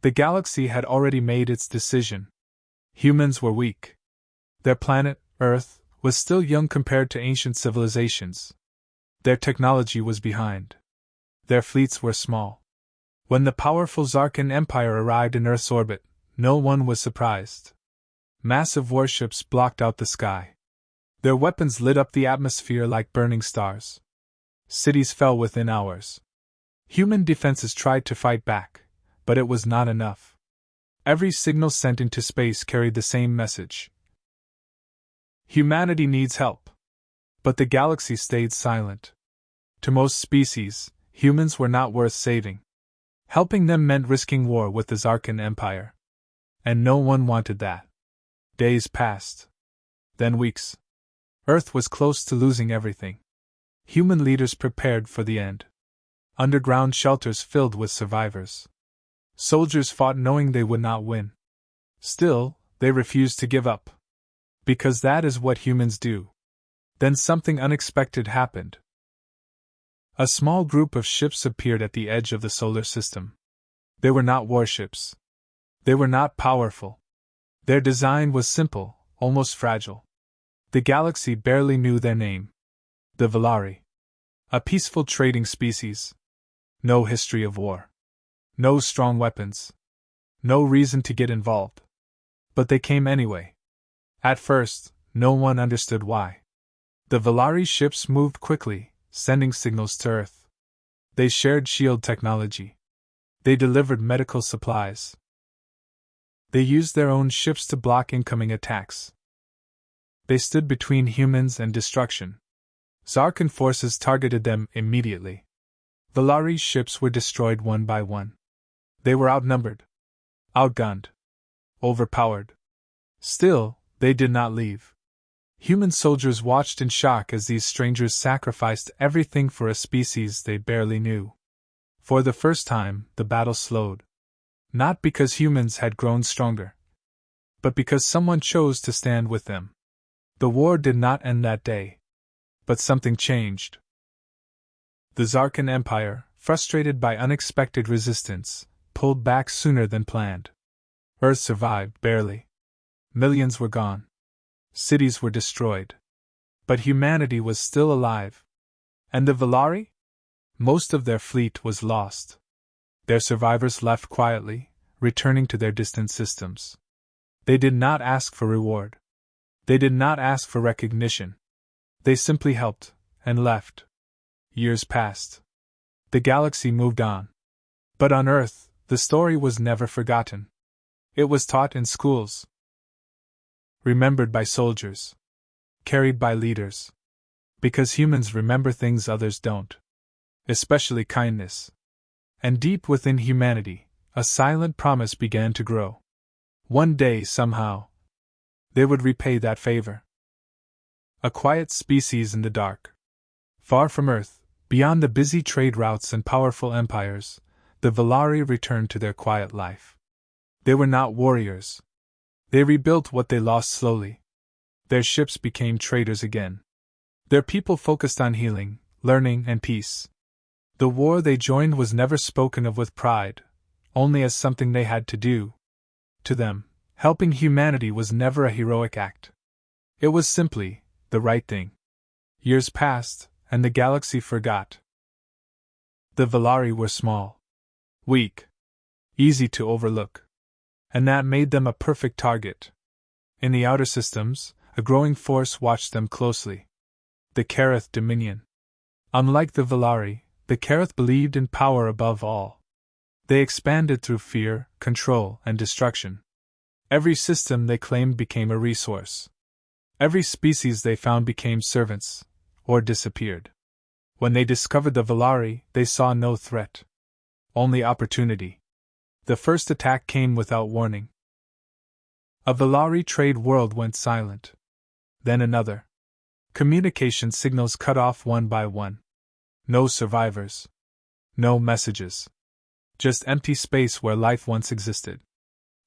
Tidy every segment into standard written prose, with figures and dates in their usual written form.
The galaxy had already made its decision. Humans were weak. Their planet, Earth, was still young compared to ancient civilizations. Their technology was behind. Their fleets were small. When the powerful Zarkan Empire arrived in Earth's orbit, no one was surprised. Massive warships blocked out the sky. Their weapons lit up the atmosphere like burning stars. Cities fell within hours. Human defenses tried to fight back, but it was not enough. Every signal sent into space carried the same message. Humanity needs help. But the galaxy stayed silent. To most species, humans were not worth saving. Helping them meant risking war with the Zarkan Empire. And no one wanted that. Days passed. Then weeks. Earth was close to losing everything. Human leaders prepared for the end. Underground shelters filled with survivors. Soldiers fought knowing they would not win. Still, they refused to give up. Because that is what humans do. Then something unexpected happened. A small group of ships appeared at the edge of the solar system. They were not warships. They were not powerful. Their design was simple, almost fragile. The galaxy barely knew their name. The Valari. A peaceful trading species. No history of war. No strong weapons. No reason to get involved. But they came anyway. At first, no one understood why. The Valari ships moved quickly, sending signals to Earth. They shared shield technology. They delivered medical supplies. They used their own ships to block incoming attacks. They stood between humans and destruction. Zarkan forces targeted them immediately. Valari's ships were destroyed one by one. They were outnumbered, outgunned, overpowered. Still, they did not leave. Human soldiers watched in shock as these strangers sacrificed everything for a species they barely knew. For the first time, the battle slowed. Not because humans had grown stronger, but because someone chose to stand with them. The war did not end that day. But something changed. The Zarkan Empire, frustrated by unexpected resistance, pulled back sooner than planned. Earth survived barely. Millions were gone. Cities were destroyed. But humanity was still alive. And the Valari? Most of their fleet was lost. Their survivors left quietly, returning to their distant systems. They did not ask for reward. They did not ask for recognition. They simply helped, and left. Years passed. The galaxy moved on. But on Earth, the story was never forgotten. It was taught in schools. Remembered by soldiers. Carried by leaders. Because humans remember things others don't. Especially kindness. And deep within humanity, a silent promise began to grow. One day, somehow, they would repay that favor. A quiet species in the dark. Far from Earth, beyond the busy trade routes and powerful empires, the Valari returned to their quiet life. They were not warriors. They rebuilt what they lost slowly. Their ships became traders again. Their people focused on healing, learning, and peace. The war they joined was never spoken of with pride, only as something they had to do. To them, helping humanity was never a heroic act. It was simply the right thing. Years passed, and the galaxy forgot. The Valari were small, weak, easy to overlook. And that made them a perfect target. In the outer systems, a growing force watched them closely. The Kareth Dominion. Unlike the Valari, the Kareth believed in power above all. They expanded through fear, control, and destruction. Every system they claimed became a resource. Every species they found became servants, or disappeared. When they discovered the Valari, they saw no threat. Only opportunity. The first attack came without warning. A Valari trade world went silent. Then another. Communication signals cut off one by one. No survivors. No messages. Just empty space where life once existed.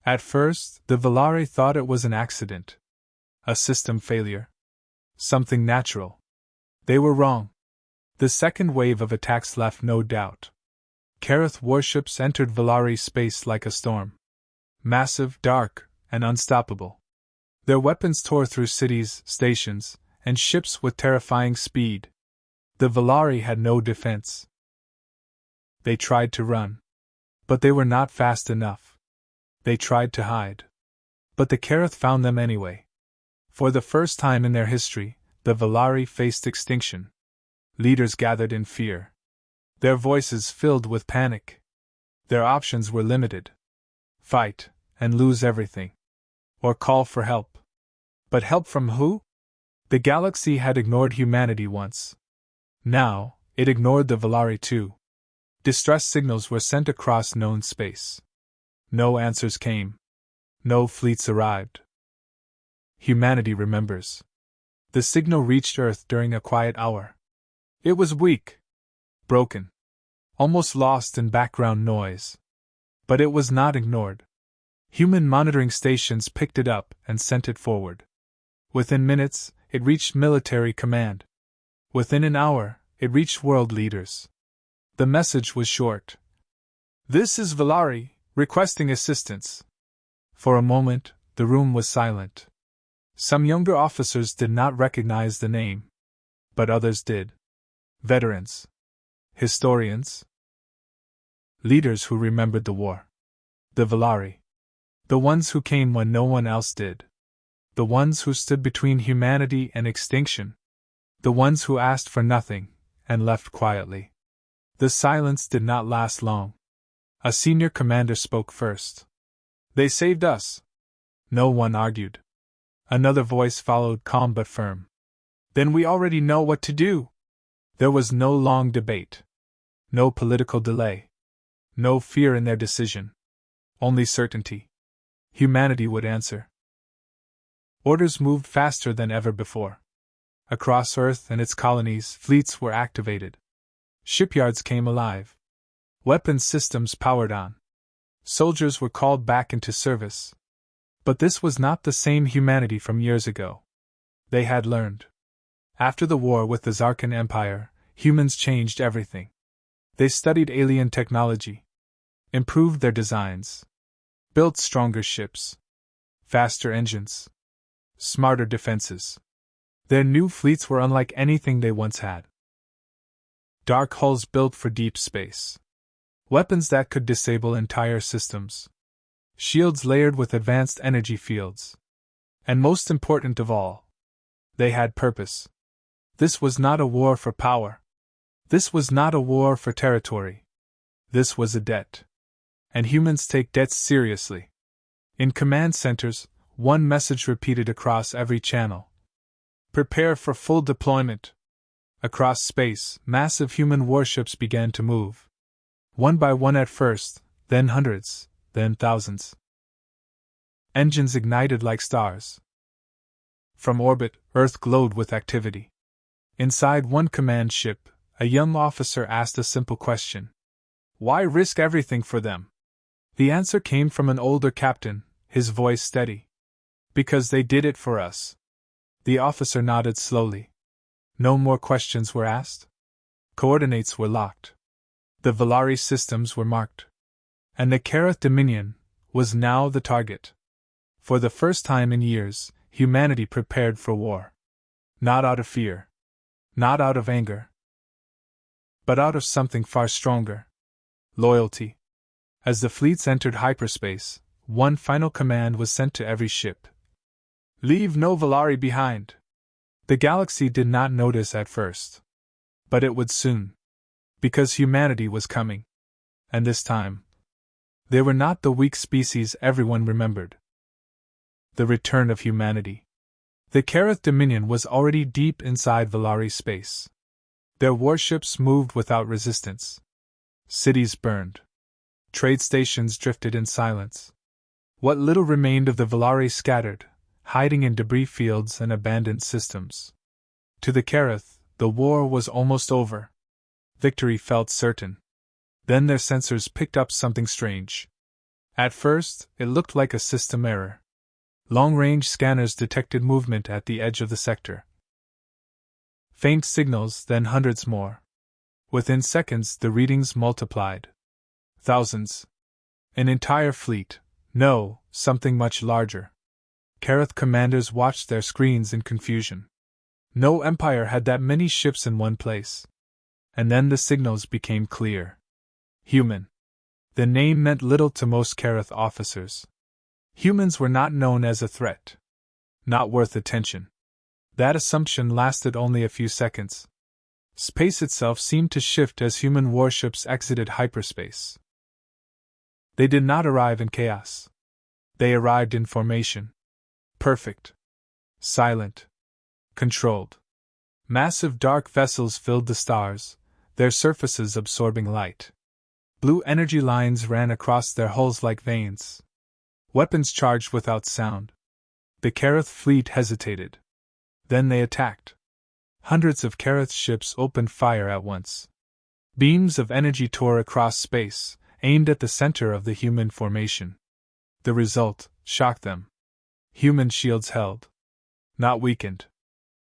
At first, the Valari thought it was an accident. A system failure. Something natural. They were wrong. The second wave of attacks left no doubt. Kareth warships entered Valari space like a storm. Massive, dark, and unstoppable. Their weapons tore through cities, stations, and ships with terrifying speed. The Valari had no defense. They tried to run. But they were not fast enough. They tried to hide. But the Kareth found them anyway. For the first time in their history, the Valari faced extinction. Leaders gathered in fear. Their voices filled with panic. Their options were limited. Fight, and lose everything. Or call for help. But help from who? The galaxy had ignored humanity once. Now, it ignored the Valari too. Distress signals were sent across known space. No answers came. No fleets arrived. Humanity remembers. The signal reached Earth during a quiet hour. It was weak. Broken. Almost lost in background noise. But it was not ignored. Human monitoring stations picked it up and sent it forward. Within minutes, it reached military command. Within an hour, it reached world leaders. The message was short. "This is Valari, requesting assistance." For a moment, the room was silent. Some younger officers did not recognize the name. But others did. Veterans. Historians. Leaders who remembered the war. The Valari. The ones who came when no one else did. The ones who stood between humanity and extinction. The ones who asked for nothing, and left quietly. The silence did not last long. A senior commander spoke first. "They saved us." No one argued. Another voice followed, calm but firm. "Then we already know what to do." There was no long debate. No political delay. No fear in their decision. Only certainty. Humanity would answer. Orders moved faster than ever before. Across Earth and its colonies, fleets were activated. Shipyards came alive. Weapons systems powered on. Soldiers were called back into service. But this was not the same humanity from years ago. They had learned. After the war with the Zarkan Empire, humans changed everything. They studied alien technology. Improved their designs. Built stronger ships. Faster engines. Smarter defenses. Their new fleets were unlike anything they once had. Dark hulls built for deep space. Weapons that could disable entire systems. Shields layered with advanced energy fields. And most important of all, they had purpose. This was not a war for power. This was not a war for territory. This was a debt. And humans take debts seriously. In command centers, one message repeated across every channel. "Prepare for full deployment." Across space, massive human warships began to move. One by one at first, then hundreds, then thousands. Engines ignited like stars. From orbit, Earth glowed with activity. Inside one command ship, a young officer asked a simple question. "Why risk everything for them?" The answer came from an older captain, his voice steady. "Because they did it for us." The officer nodded slowly. No more questions were asked. Coordinates were locked. The Valari systems were marked. And the Kareth Dominion was now the target. For the first time in years, humanity prepared for war. Not out of fear. Not out of anger. But out of something far stronger. Loyalty. As the fleets entered hyperspace, one final command was sent to every ship. "Leave no Valari behind." The galaxy did not notice at first. But it would soon. Because humanity was coming. And this time, they were not the weak species everyone remembered. The return of humanity. The Kareth Dominion was already deep inside Valari space. Their warships moved without resistance. Cities burned. Trade stations drifted in silence. What little remained of the Valari scattered, hiding in debris fields and abandoned systems. To the Kareth, the war was almost over. Victory felt certain. Then their sensors picked up something strange. At first, it looked like a system error. Long-range scanners detected movement at the edge of the sector. Faint signals, then hundreds more. Within seconds, the readings multiplied. Thousands. An entire fleet. No, something much larger. Kareth commanders watched their screens in confusion. No empire had that many ships in one place. And then the signals became clear. Human. The name meant little to most Kareth officers. Humans were not known as a threat. Not worth attention. That assumption lasted only a few seconds. Space itself seemed to shift as human warships exited hyperspace. They did not arrive in chaos. They arrived in formation. Perfect. Silent. Controlled. Massive dark vessels filled the stars, their surfaces absorbing light. Blue energy lines ran across their hulls like veins. Weapons charged without sound. The Kareth fleet hesitated. Then they attacked. Hundreds of Kareth ships opened fire at once. Beams of energy tore across space, aimed at the center of the human formation. The result shocked them. Human shields held. Not weakened.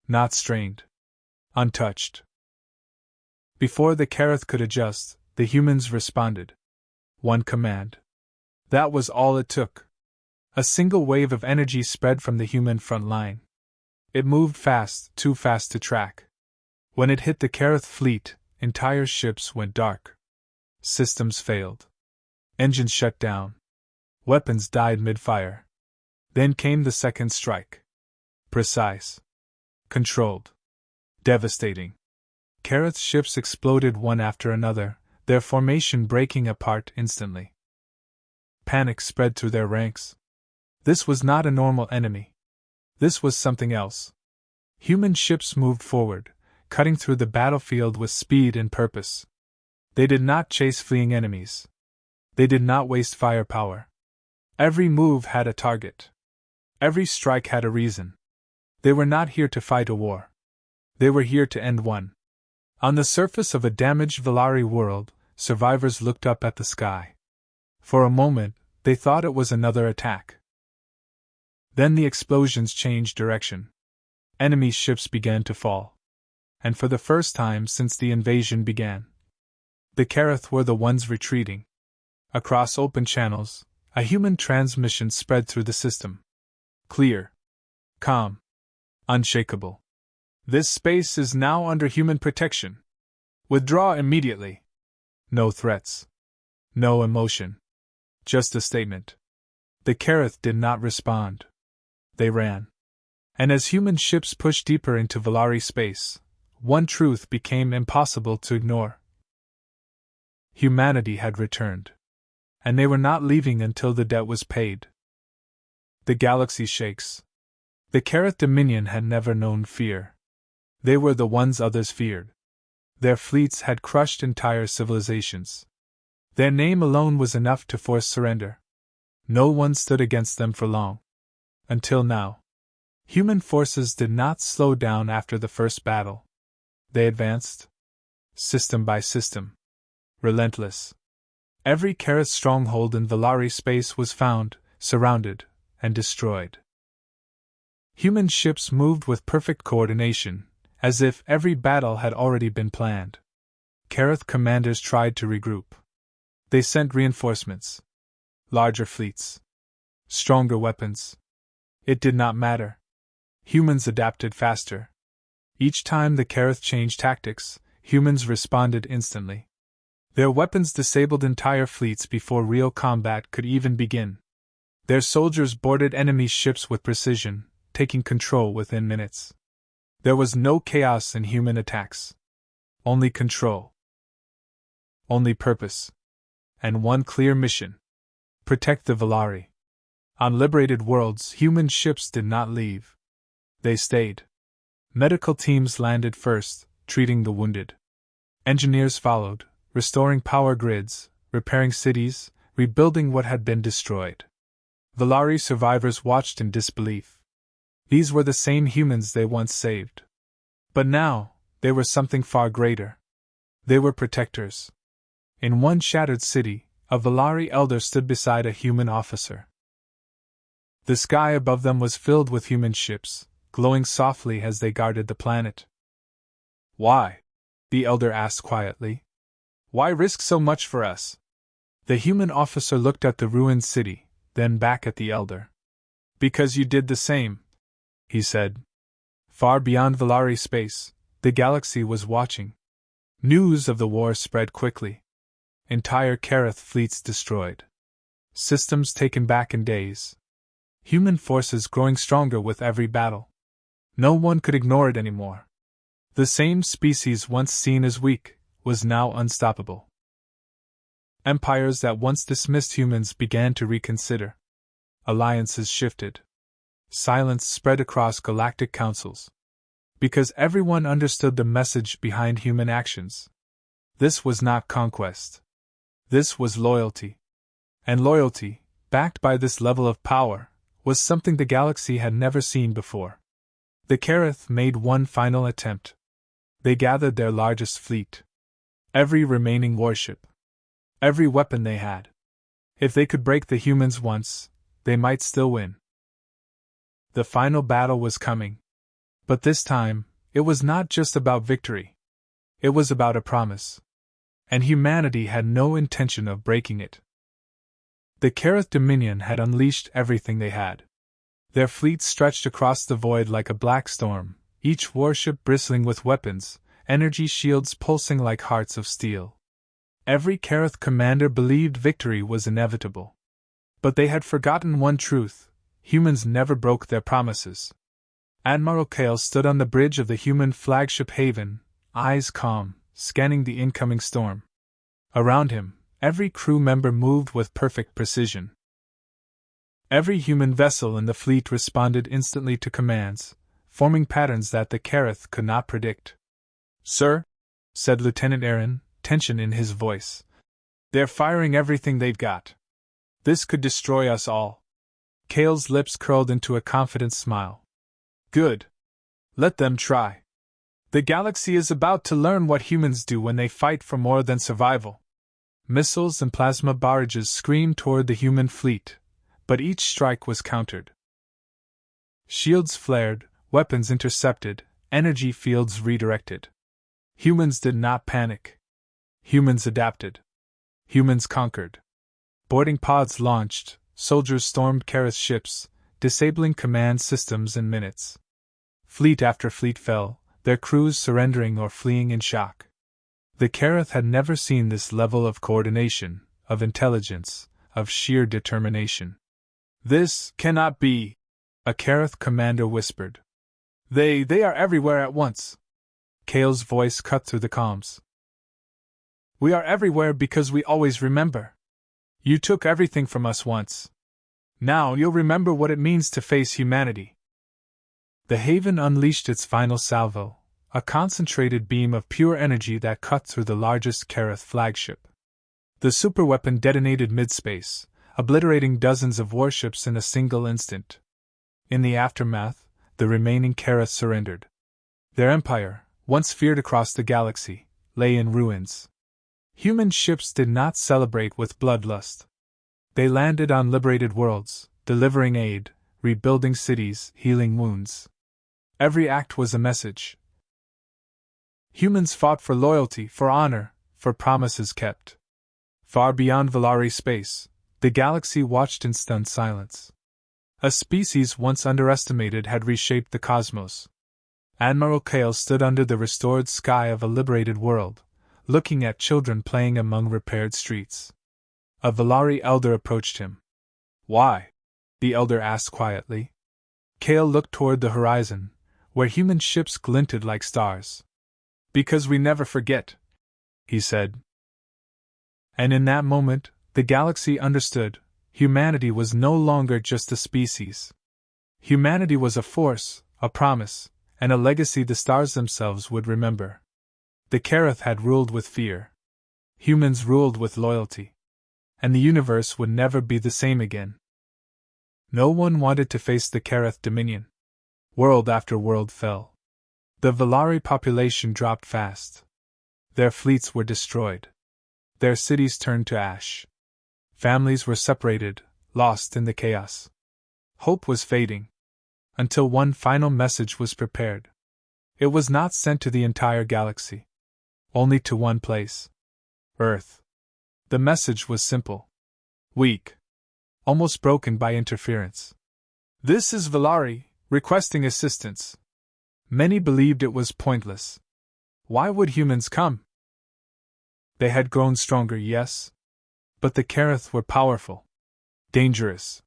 Not strained. Untouched. Before the Kareth could adjust, the humans responded. One command. That was all it took. A single wave of energy spread from the human front line. It moved fast, too fast to track. When it hit the Kareth fleet, entire ships went dark. Systems failed. Engines shut down. Weapons died mid-fire. Then came the second strike. Precise. Controlled. Devastating. Kareth's ships exploded one after another, their formation breaking apart instantly. Panic spread through their ranks. This was not a normal enemy. This was something else. Human ships moved forward, cutting through the battlefield with speed and purpose. They did not chase fleeing enemies. They did not waste firepower. Every move had a target. Every strike had a reason. They were not here to fight a war. They were here to end one. On the surface of a damaged Valari world, survivors looked up at the sky. For a moment, they thought it was another attack. Then the explosions changed direction. Enemy ships began to fall. And for the first time since the invasion began, the Kareth were the ones retreating. Across open channels, a human transmission spread through the system. Clear. Calm. Unshakable. This space is now under human protection. Withdraw immediately. No threats. No emotion. Just a statement. The Kareth did not respond. They ran. And as human ships pushed deeper into Valari space, one truth became impossible to ignore. Humanity had returned. And they were not leaving until the debt was paid. The galaxy shakes. The Kareth Dominion had never known fear. They were the ones others feared. Their fleets had crushed entire civilizations. Their name alone was enough to force surrender. No one stood against them for long. Until now. Human forces did not slow down after the first battle. They advanced. System by system. Relentless. Every Kareth stronghold in Valari space was found, surrounded, and destroyed. Human ships moved with perfect coordination, as if every battle had already been planned. Kareth commanders tried to regroup. They sent reinforcements. Larger fleets. Stronger weapons. It did not matter. Humans adapted faster. Each time the Kareth changed tactics, humans responded instantly. Their weapons disabled entire fleets before real combat could even begin. Their soldiers boarded enemy ships with precision, taking control within minutes. There was no chaos in human attacks. Only control. Only purpose. And one clear mission. Protect the Valari. On liberated worlds, human ships did not leave. They stayed. Medical teams landed first, treating the wounded. Engineers followed, restoring power grids, repairing cities, rebuilding what had been destroyed. Valari survivors watched in disbelief. These were the same humans they once saved. But now, they were something far greater. They were protectors. In one shattered city, a Valari elder stood beside a human officer. The sky above them was filled with human ships, glowing softly as they guarded the planet. "Why?" the elder asked quietly. "Why risk so much for us? The human officer looked at the ruined city, then back at the elder. Because you did the same, he said. Far beyond Valari space, the galaxy was watching. News of the war spread quickly. Entire Kareth fleets destroyed. Systems taken back in days. Human forces growing stronger with every battle. No one could ignore it anymore. The same species once seen as weak was now unstoppable. Empires that once dismissed humans began to reconsider. Alliances shifted. Silence spread across galactic councils. Because everyone understood the message behind human actions. This was not conquest. This was loyalty. And loyalty, backed by this level of power, was something the galaxy had never seen before. The Kareth made one final attempt. They gathered their largest fleet. Every remaining warship. Every weapon they had. If they could break the humans once, they might still win. The final battle was coming. But this time, it was not just about victory. It was about a promise. And humanity had no intention of breaking it. The Kareth Dominion had unleashed everything they had. Their fleet stretched across the void like a black storm, each warship bristling with weapons, energy shields pulsing like hearts of steel. Every Kareth commander believed victory was inevitable. But they had forgotten one truth: humans never broke their promises. Admiral Kale stood on the bridge of the human flagship Haven, eyes calm, scanning the incoming storm. Around him, every crew member moved with perfect precision. Every human vessel in the fleet responded instantly to commands, forming patterns that the Kareth could not predict. "Sir," said Lieutenant Aaron, tension in his voice. "They're firing everything they've got. This could destroy us all." Kale's lips curled into a confident smile. "Good. Let them try. The galaxy is about to learn what humans do when they fight for more than survival." Missiles and plasma barrages screamed toward the human fleet, but each strike was countered. Shields flared, weapons intercepted, energy fields redirected. Humans did not panic. Humans adapted. Humans conquered. Boarding pods launched, soldiers stormed Kareth ships, disabling command systems in minutes. Fleet after fleet fell, their crews surrendering or fleeing in shock. The Kareth had never seen this level of coordination, of intelligence, of sheer determination. "This cannot be," a Kareth commander whispered. They are everywhere at once." Kale's voice cut through the calms. "We are everywhere because we always remember. You took everything from us once. Now you'll remember what it means to face humanity." The Haven unleashed its final salvo, a concentrated beam of pure energy that cut through the largest Kareth flagship. The superweapon detonated mid-space, obliterating dozens of warships in a single instant. In the aftermath, the remaining Kareth surrendered. Their empire, once feared across the galaxy, lay in ruins. Human ships did not celebrate with bloodlust. They landed on liberated worlds, delivering aid, rebuilding cities, healing wounds. Every act was a message. Humans fought for loyalty, for honor, for promises kept. Far beyond Valari space, the galaxy watched in stunned silence. A species once underestimated had reshaped the cosmos. Admiral Kale stood under the restored sky of a liberated world, looking at children playing among repaired streets. A Valari elder approached him. "Why?" the elder asked quietly. Kale looked toward the horizon, where human ships glinted like stars. "Because we never forget," he said. And in that moment, the galaxy understood. Humanity was no longer just a species. Humanity was a force, a promise, and a legacy the stars themselves would remember. The Kareth had ruled with fear. Humans ruled with loyalty. And the universe would never be the same again. No one wanted to face the Kareth Dominion. World after world fell. The Valari population dropped fast. Their fleets were destroyed. Their cities turned to ash. Families were separated, lost in the chaos. Hope was fading. Until one final message was prepared. It was not sent to the entire galaxy. Only to one place. Earth. The message was simple. Weak. Almost broken by interference. This is Valari, requesting assistance. Many believed it was pointless. Why would humans come? They had grown stronger, yes. But the Kareth were powerful. Dangerous.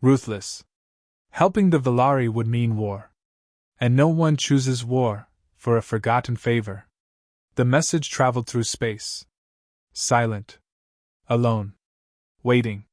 Ruthless. Helping the Valari would mean war. And no one chooses war for a forgotten favor. The message traveled through space. Silent. Alone. Waiting.